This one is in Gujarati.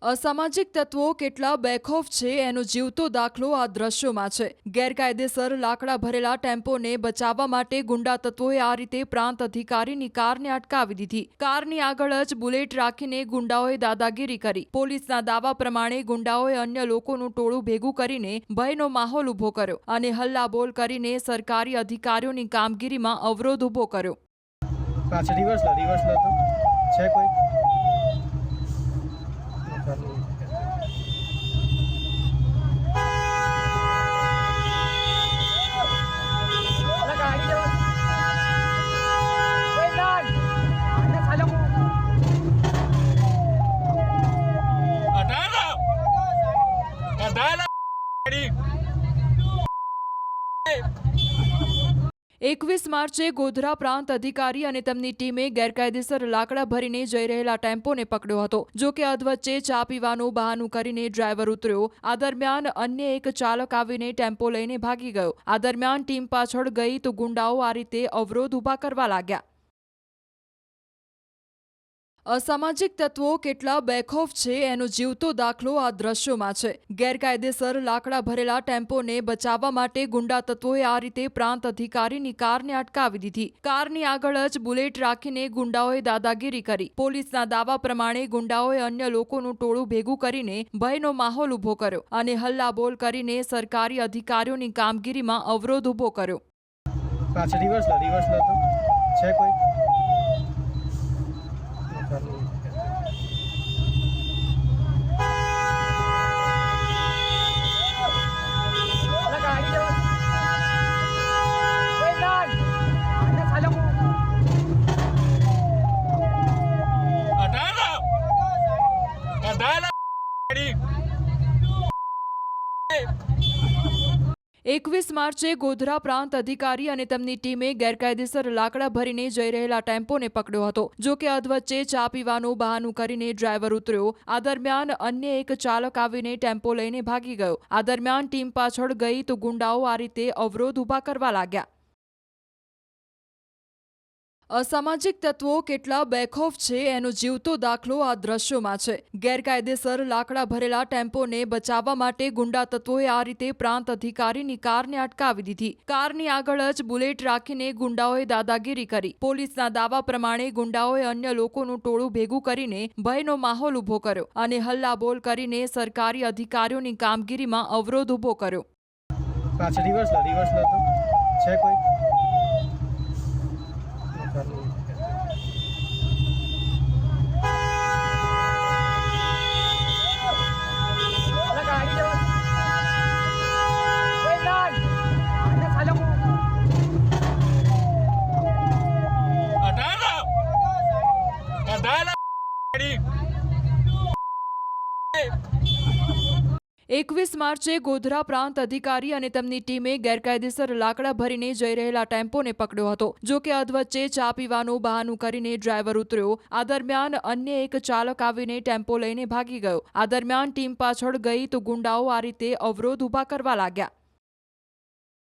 અસામાજિક તત્વો કેટલા બેખોફ છે એનો જીવતો દાખલો આ દ્રશ્યોમાં છે। ગેરકાયદેસર લાકડા ભરેલા ટેમ્પોને બચાવવા માટે ગુંડા તત્વોએ આ રીતે પ્રાંત અધિકારીની કારને અટકાવી દીધી। કારની આગળ જ બુલેટ રાખીને ગુંડાઓએ દાદાગીરી કરી। પોલીસના દાવા પ્રમાણે ગુંડાઓએ અન્ય લોકોનું ટોળું ભેગું કરીને ભયનો માહોલ ઊભો કર્યો અને હલ્લાબોલ કરીને સરકારી અધિકારીઓની કામગીરીમાં અવરોધ ઊભો કર્યો। એકવીસ માર્ચે ગોધરા પ્રાંત અધિકારી અને તેમની ટીમે ગેરકાયદેસર લાકડા ભરીને જઈ રહેલા ટેમ્પોને પકડ્યો હતો। જો કે અધવચ્ચે ચા પીવાનું બહાનું કરીને ડ્રાઈવર ઉતર્યો। આ દરમિયાન અન્ય એક ચાલક આવીને ટેમ્પો લઈને ભાગી ગયો। આ દરમિયાન ટીમ પાછળ ગઈ તો ગુંડાઓ આ રીતે અવરોધ ઊભા કરવા લાગ્યા। અસામાજિક તત્વો કેટલા બેખોફ છે એનો જીવતો દાખલો આ દ્રશ્યોમાં છે। ગેરકાયદેસર લાકડા ભરેલા ટેમ્પોને બચાવવા માટે ગુંડા તત્વોએ આ રીતે પ્રાંત અધિકારીની કારને અટકાવી દીધી। કારની આગળ જ બુલેટ રાખીને ગુંડાઓએ દાદાગીરી કરી। પોલીસના દાવા પ્રમાણે ગુંડાઓએ અન્ય લોકોનું ટોળું ભેગું કરીને ભયનો માહોલ ઊભો કર્યો અને હલ્લાબોલ કરીને સરકારી અધિકારીઓની કામગીરીમાં અવરોધ ઊભો કર્યો। એકવીસ માર્ચે ગોધરા પ્રાંત અધિકારી અને તેમની ટીમે ગેરકાયદેસર લાકડા ભરીને જઈ રહેલા ટેમ્પોને પકડ્યો હતો। જો કે અધવચ્ચે ચા પીવાનું બહાનું કરીને ડ્રાઈવર ઉતર્યો। આ દરમિયાન અન્ય એક ચાલક આવીને ટેમ્પો લઈને ભાગી ગયો। આ દરમિયાન ટીમ પાછળ ગઈ તો ગુંડાઓ આ રીતે અવરોધ ઊભા કરવા લાગ્યા। અસામાજિક તત્વો કેટલા બેખોફ છે એનો જીવતો દાખલો આ દ્રશ્યોમાં છે। ગેરકાયદેસર લાકડા ભરેલા ટેમ્પોને બચાવવા માટે ગુંડા તત્વોએ આ રીતે પ્રાંત અધિકારીની કારને અટકાવી દીધી। કારની આગળ જ બુલેટ રાખીને ગુંડાઓએ દાદાગીરી કરી। પોલીસના દાવા પ્રમાણે ગુંડાઓએ અન્ય લોકોનું ટોળું ભેગું કરીને ભયનો માહોલ ઊભો કર્યો અને હલ્લાબોલ કરીને સરકારી અધિકારીઓની કામગીરીમાં અવરોધ ઊભો કર્યો। એકવીસ માર્ચે ગોધરા પ્રાંત અધિકારી અને તેમની ટીમે ગેરકાયદેસર લાકડા ભરીને જઈ રહેલા ટેમ્પોને પકડ્યો હતો। જો કે અધવચ્ચે ચા પીવાનું બહાનું કરીને ડ્રાઈવર ઉતર્યો। આ દરમિયાન અન્ય એક ચાલક આવીને ટેમ્પો લઈને ભાગી ગયો। આ દરમિયાન ટીમ પાછળ ગઈ તો ગુંડાઓ આ રીતે અવરોધ ઊભા કરવા લાગ્યા।